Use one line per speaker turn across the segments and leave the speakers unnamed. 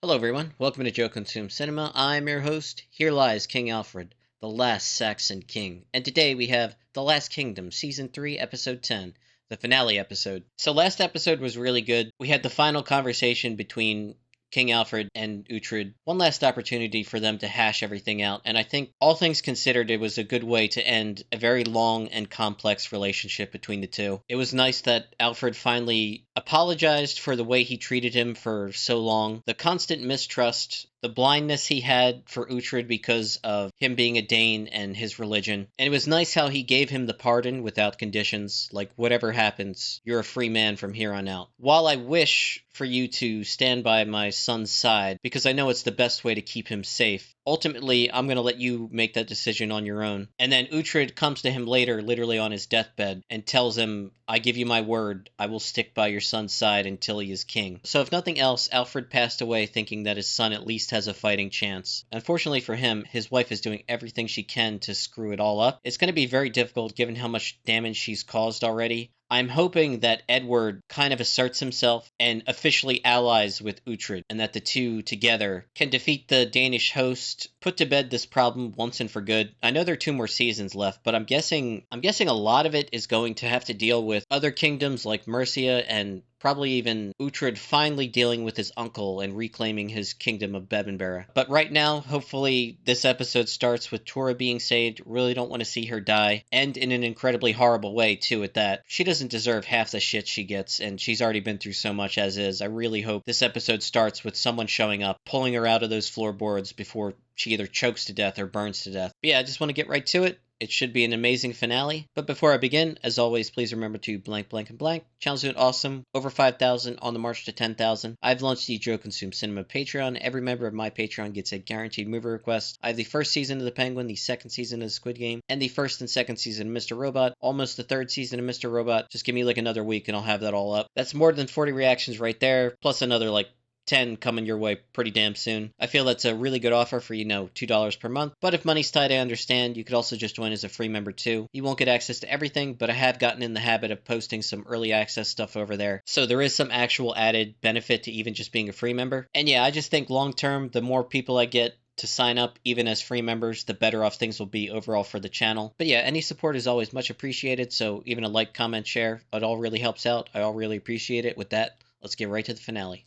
Hello, everyone. Welcome to Joe Consume Cinema. I'm your host. Here lies King Alfred, the last Saxon king. And today we have The Last Kingdom, Season 3, Episode 10, the finale episode. So, last episode was really good. We had the final conversation between King Alfred and Uhtred. One last opportunity for them to hash everything out. And I think, all things considered, it was a good way to end a very long and complex relationship between the two. It was nice that Alfred finally apologized for the way he treated him for so long. The constant mistrust, the blindness he had for Uhtred because of him being a Dane and his religion. And it was nice how he gave him the pardon without conditions, like whatever happens, you're a free man from here on out. While I wish for you to stand by my son's side, because I know it's the best way to keep him safe, ultimately, I'm going to let you make that decision on your own. And then Uhtred comes to him later, literally on his deathbed, and tells him, I give you my word, I will stick by your son's side until he is king. So if nothing else, Alfred passed away thinking that his son at least has a fighting chance. Unfortunately for him, his wife is doing everything she can to screw it all up. It's going to be very difficult given how much damage she's caused already. I'm hoping that Edward kind of asserts himself and officially allies with Uhtred, and that the two together can defeat the Danish host, put to bed this problem once and for good. I know there are 2 more seasons left, but I'm guessing a lot of it is going to have to deal with other kingdoms like Mercia and probably even Uhtred finally dealing with his uncle and reclaiming his kingdom of Bebbanburg. But right now, hopefully, this episode starts with Tora being saved. Really don't want to see her die, and in an incredibly horrible way, too, at that. She doesn't deserve half the shit she gets, and she's already been through so much as is. I really hope this episode starts with someone showing up, pulling her out of those floorboards before she either chokes to death or burns to death. But yeah, I just want to get right to it. It should be an amazing finale. But before I begin, as always, please remember to blank, blank, and blank. Channel's doing awesome. Over 5,000 on the march to 10,000. I've launched the Joe Consume Cinema Patreon. Every member of my Patreon gets a guaranteed movie request. I have the first season of The Penguin, the second season of The Squid Game, and the first and second season of Mr. Robot. Almost the third season of Mr. Robot. Just give me like another week and I'll have that all up. That's more than 40 reactions right there, plus another like 10 coming your way pretty damn soon. I feel that's a really good offer for, $2 per month. But if money's tight, I understand. You could also just join as a free member too. You won't get access to everything, but I have gotten in the habit of posting some early access stuff over there. So there is some actual added benefit to even just being a free member. And yeah, I just think long term, the more people I get to sign up, even as free members, the better off things will be overall for the channel. But yeah, any support is always much appreciated. So even a like, comment, share, it all really helps out. I all really appreciate it. With that, let's get right to the finale.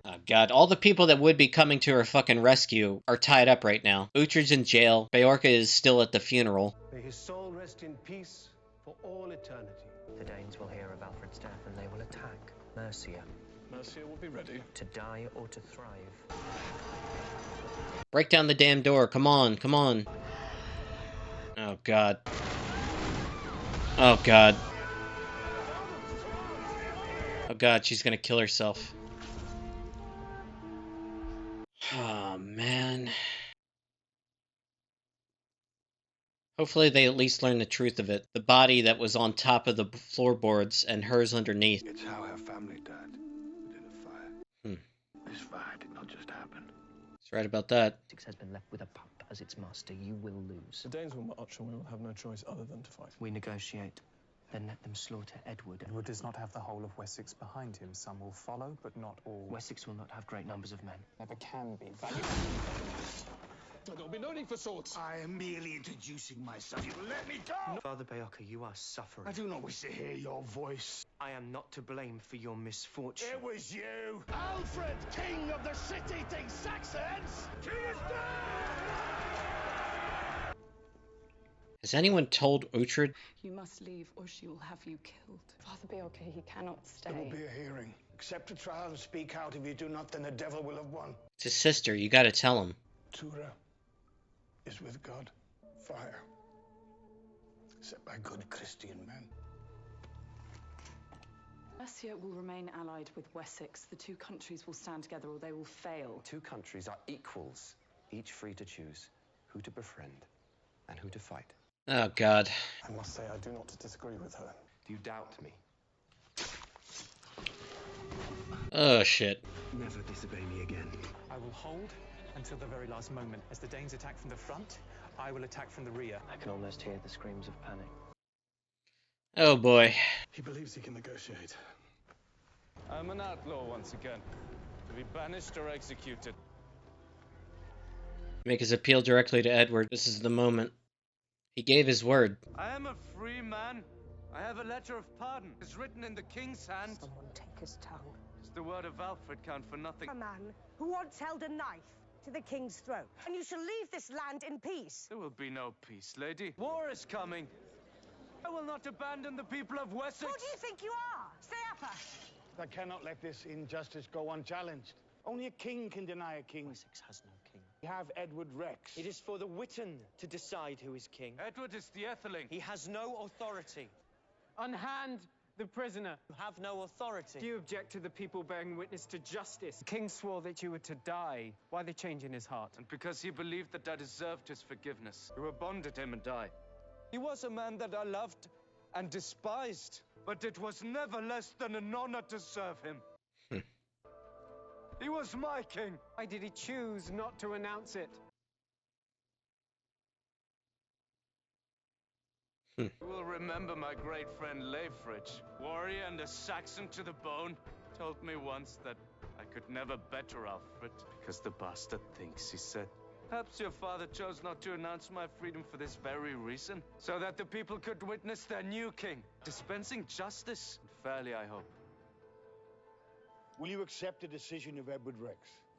Oh god, all the people that would be coming to her fucking rescue are tied up right now. Uhtred's in jail, Beorka is still at the funeral.
May his soul rest in peace for all eternity.
The Danes will hear of Alfred's death and they will attack Mercia.
Mercia will be ready.
To die or to thrive.
Break down the damn door, come on, come on. Oh god. Oh god. Oh god, she's gonna kill herself. Oh man. Hopefully they at least learn the truth of it. The body that was on top of the floorboards and hers underneath.
It's how her family died within a fire. This fire did not just happen.
That's right about that.
Wessex has been left with a pup as its master. You will lose.
The Danes will march and we will have no choice other than to fight.
We negotiate. Then let them slaughter Edward.
Edward does not have the whole of Wessex behind him. Some will follow, but not all.
Wessex will not have great numbers of men.
Never can be.
There'll be no need for swords.
I am merely introducing myself. You will let me go!
Father Beorka, you are suffering.
I do not wish to hear your voice.
I am not to blame for your misfortune.
It was you! Alfred, king of the shit-eating Saxons! He is dead!
Has anyone told Uhtred?
You must leave or she will have you killed. Father Beorka, he cannot stay.
There will be a hearing. Accept a trial and speak out. If you do not, then the devil will have won.
It's his sister, you gotta tell him.
Tura is with God. Fire. Set by good Christian men.
Mercia will remain allied with Wessex. The two countries will stand together or they will fail.
Two countries are equals, each free to choose who to befriend and who to fight.
Oh god.
I must say I do not disagree with her.
Do you doubt me?
Oh shit.
Never disobey me again.
I will hold until the very last moment. As the Danes attack from the front, I will attack from the rear.
I can almost hear the screams of panic.
Oh boy.
He believes he can negotiate.
I'm an outlaw once again, to be banished or executed.
Make his appeal directly to Edward. This is the moment. He gave his word.
I am a free man. I have a letter of pardon. It's written in the king's hand.
Someone take his tongue.
Does the word of Alfred count for nothing?
A man who once held a knife to the king's throat. And you shall leave this land in peace.
There will be no peace, lady. War is coming. I will not abandon the people of Wessex.
Who do you think you are? Stay up.
I cannot let this injustice go unchallenged. Only a king can deny a king.
Wessex has no king.
We have Edward Rex.
It is for the Witan to decide who is king.
Edward is the Etheling.
He has no authority.
Unhand the prisoner.
You have no authority.
Do you object to the people bearing witness to justice? The king swore that you were to die. Why the change in his heart?
And because he believed that I deserved his forgiveness, you abandoned him and died. He was a man that I loved and despised, but it was never less than an honor to serve him. He was my king.
Why did he choose not to announce it?
You will remember my great friend Leifrich, warrior and a Saxon to the bone, told me once that I could never better Alfred because the bastard thinks, he said. Perhaps your father chose not to announce my freedom for this very reason, so that the people could witness their new king, dispensing justice, fairly, I hope.
Will you accept the decision of Edward Rex?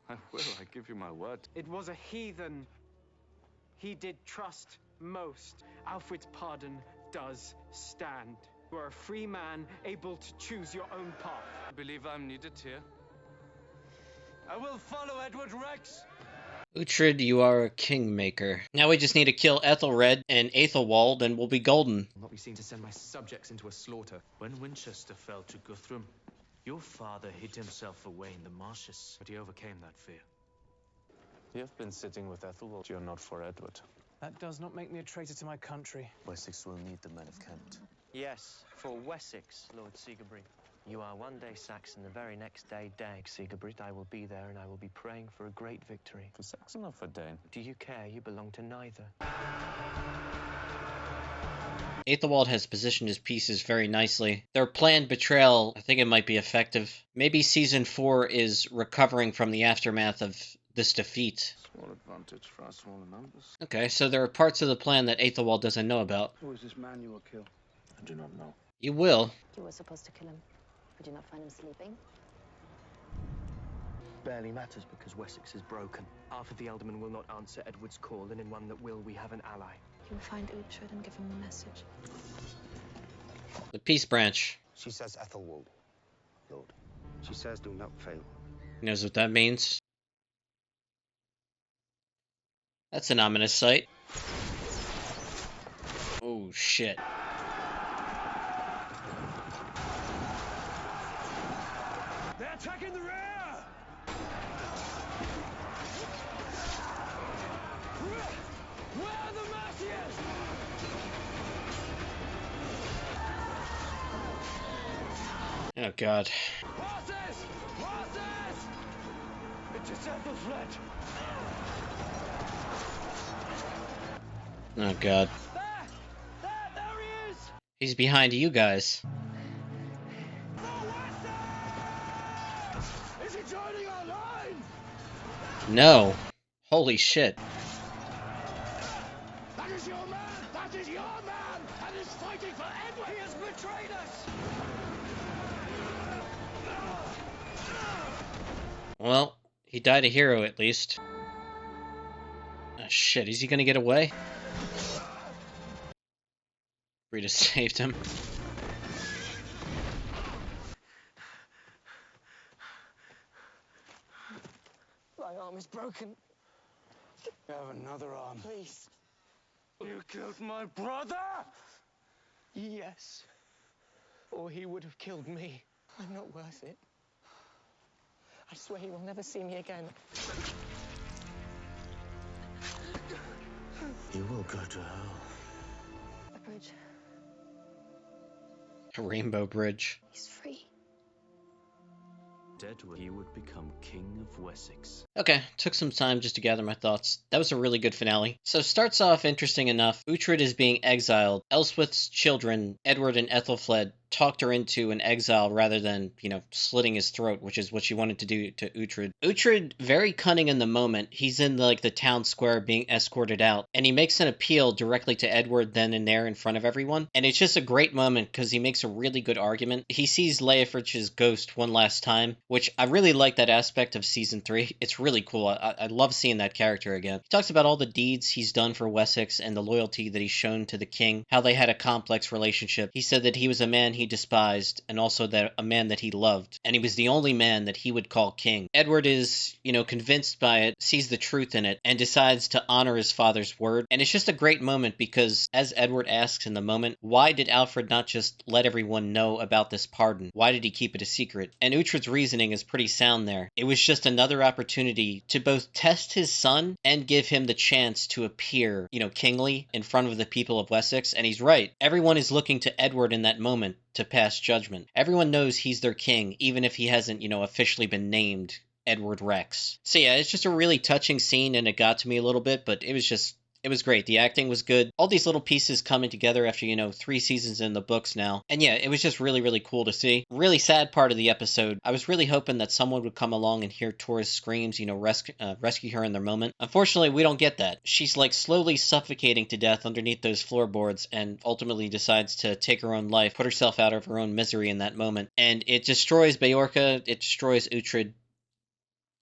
I will, I give you my word.
It was a heathen he did trust most. Alfred's pardon does stand. You are a free man, able to choose your own path.
I believe I'm needed here. I will follow Edward Rex!
Uhtred, you are a kingmaker. Now we just need to kill Ethelred and Aethelwald and we'll be golden.
I'll not be seen to send my subjects into a slaughter.
When Winchester fell to Guthrum, your father hid himself away in the marshes, but he overcame that fear.
You have been sitting with Ethelwald. You're not for Edward.
That does not make me a traitor to my country.
Wessex will need the men of Kent.
Yes, for Wessex, Lord Sigebrit. You are one day Saxon, the very next day Dag. Sigebrit, I will be there and I will be praying for a great victory.
For Saxon or for Dane?
Do you care? You belong to neither.
Aethelwald has positioned his pieces very nicely. Their planned betrayal, I think it might be effective. Maybe Season 4 is recovering from the aftermath of this defeat.
Small advantage for our smaller numbers.
Okay, so there are parts of the plan that Aethelwald doesn't know about.
Who is this man you will kill?
I do not know.
You will.
You were supposed to kill him. Did you not find him sleeping?
Barely matters because Wessex is broken. Arthur the Elderman will not answer Edward's call, and in one that will, we have an ally.
You will find Uhtred and give him the message.
The Peace Branch.
She says Ethelwald, Lord. She says do not fail.
He knows what that means. That's an ominous sight. Oh, shit.
They're attacking the rear! Where are the Mercians?
Oh, God.
Horses! Horses! It is Ethelfled!
Oh, God.
There he is!
He's behind you guys.
Is he joining our line?
No. Holy shit.
That is your man! That is your man! And is fighting for Edward! He has betrayed us!
Well, he died a hero at least. Oh, shit, is he gonna get away? Rita saved him.
My arm is broken.
You have another arm.
Please.
You killed my brother?
Yes. Or he would have killed me.
I'm not worth it. I swear you will never see me again.
You will go to hell.
A bridge.
A rainbow bridge.
He's free.
Edward, he would become King of Wessex.
Okay, took some time just to gather my thoughts. That was a really good finale. So starts off interesting enough. Uhtred is being exiled. Elswith's children, Edward and Ethelfled, talked her into an exile rather than, slitting his throat, which is what she wanted to do to Uhtred. Uhtred, very cunning in the moment. He's in the town square being escorted out, and he makes an appeal directly to Edward then and there in front of everyone. And it's just a great moment because he makes a really good argument. He sees Leofric's ghost one last time, which I really like that aspect of season 3. It's really cool. I love seeing that character again. He talks about all the deeds he's done for Wessex and the loyalty that he's shown to the king, how they had a complex relationship. He said that he was a man he despised and also that a man that he loved, and he was the only man that he would call king. Edward is, convinced by it, sees the truth in it, and decides to honor his father's word. And it's just a great moment because, as Edward asks in the moment, why did Alfred not just let everyone know about this pardon? Why did he keep it a secret? And Uhtred's reasoning is pretty sound there. It was just another opportunity to both test his son and give him the chance to appear, kingly in front of the people of Wessex. And he's right. Everyone is looking to Edward in that moment to pass judgment. Everyone knows he's their king, even if he hasn't, officially been named Edward Rex. So yeah, it's just a really touching scene, and it got to me a little bit, but it was great. The acting was good. All these little pieces coming together after, 3 seasons in the books now. And yeah, it was just really, really cool to see. Really sad part of the episode. I was really hoping that someone would come along and hear Tora's screams, rescue her in their moment. Unfortunately, we don't get that. She's slowly suffocating to death underneath those floorboards and ultimately decides to take her own life, put herself out of her own misery in that moment. And it destroys Beorca. It destroys Uhtred.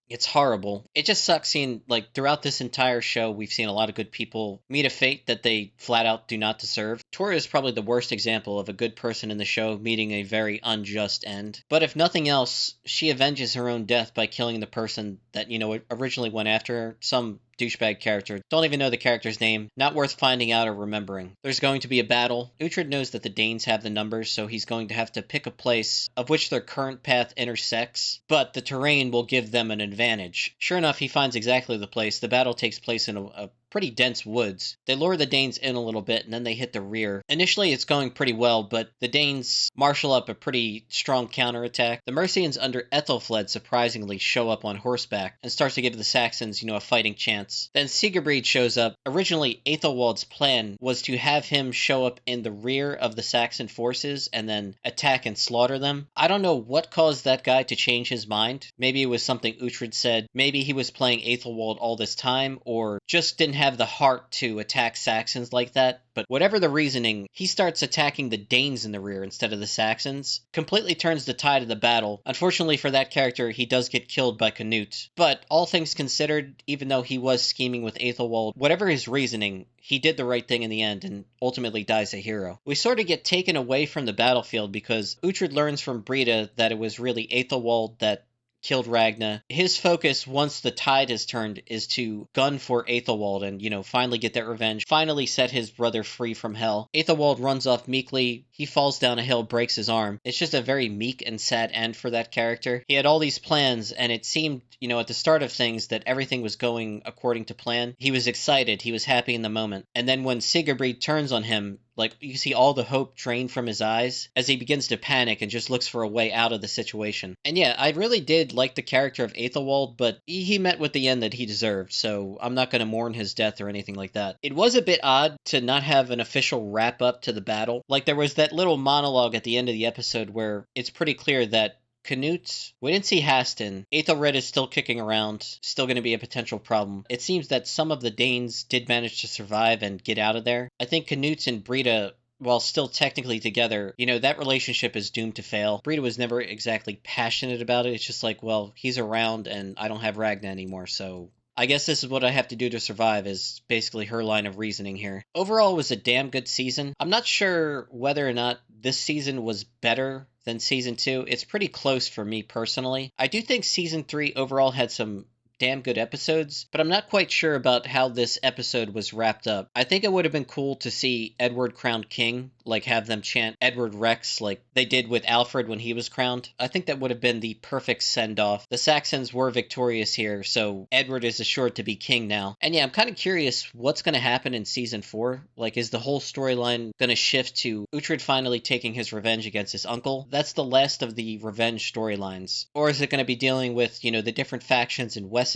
It's horrible. It just sucks seeing, throughout this entire show, we've seen a lot of good people meet a fate that they flat out do not deserve. Tora is probably the worst example of a good person in the show meeting a very unjust end. But if nothing else, she avenges her own death by killing the person that, originally went after her. Some douchebag character. Don't even know the character's name. Not worth finding out or remembering. There's going to be a battle. Uhtred knows that the Danes have the numbers, so he's going to have to pick a place of which their current path intersects, but the terrain will give them an advantage. Sure enough, he finds exactly the place. The battle takes place in a pretty dense woods. They lure the Danes in a little bit, and then they hit the rear. Initially, it's going pretty well, but the Danes marshal up a pretty strong counterattack. The Mercians under Ethelfled surprisingly show up on horseback and starts to give the Saxons, a fighting chance. Then Sigebreed shows up. Originally, Aethelwald's plan was to have him show up in the rear of the Saxon forces and then attack and slaughter them. I don't know what caused that guy to change his mind. Maybe it was something Uhtred said. Maybe he was playing Aethelwald all this time, or just didn't have the heart to attack Saxons like that. But whatever the reasoning, he starts attacking the Danes in the rear instead of the Saxons. Completely turns the tide of the battle. Unfortunately for that character, he does get killed by Canute. But all things considered, even though he was scheming with Aethelwald, whatever his reasoning, he did the right thing in the end and ultimately dies a hero. We sort of get taken away from the battlefield because Uhtred learns from Brida that it was really Aethelwald that killed Ragna. His focus, once the tide has turned, is to gun for Aethelwald and, finally get that revenge, finally set his brother free from hell. Aethelwald runs off meekly. He falls down a hill, breaks his arm. It's just a very meek and sad end for that character. He had all these plans, and it seemed, at the start of things that everything was going according to plan. He was excited. He was happy in the moment. And then when Sigebreed turns on him, you see all the hope drain from his eyes as he begins to panic and just looks for a way out of the situation. And yeah, I really did like the character of Aethelwald, but he met with the end that he deserved, so I'm not going to mourn his death or anything like that. It was a bit odd to not have an official wrap-up to the battle. There was that little monologue at the end of the episode where it's pretty clear that Canute, we didn't see Haston. Aethelred is still kicking around, still going to be a potential problem. It seems that some of the Danes did manage to survive and get out of there. I think Canute and Brida, while still technically together, that relationship is doomed to fail. Brida was never exactly passionate about it. It's just he's around and I don't have Ragna anymore, so I guess this is what I have to do to survive, is basically her line of reasoning here. Overall, it was a damn good season. I'm not sure whether or not this season was better than season 2. It's pretty close for me personally. I do think season 3 overall had some damn good episodes, but I'm not quite sure about how this episode was wrapped up. I think it would have been cool to see Edward crowned king, like have them chant Edward Rex like they did with Alfred when he was crowned. I think that would have been the perfect send-off. The Saxons were victorious here, so Edward is assured to be king now. And yeah, I'm kind of curious what's going to happen in season 4. Like, is the whole storyline going to shift to Uhtred finally taking his revenge against his uncle? That's the last of the revenge storylines. Or is it going to be dealing with, you know, the different factions in Wessex?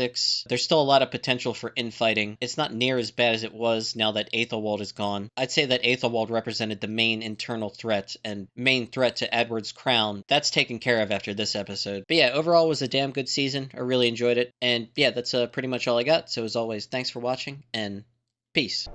There's still a lot of potential for infighting. It's not near as bad as it was now that Aethelwald is gone. I'd say that Aethelwald represented the main internal threat and main threat to Edward's crown. That's taken care of after this episode. But yeah, overall it was a damn good season. I really enjoyed it. And yeah, that's pretty much all I got. So as always, thanks for watching and peace.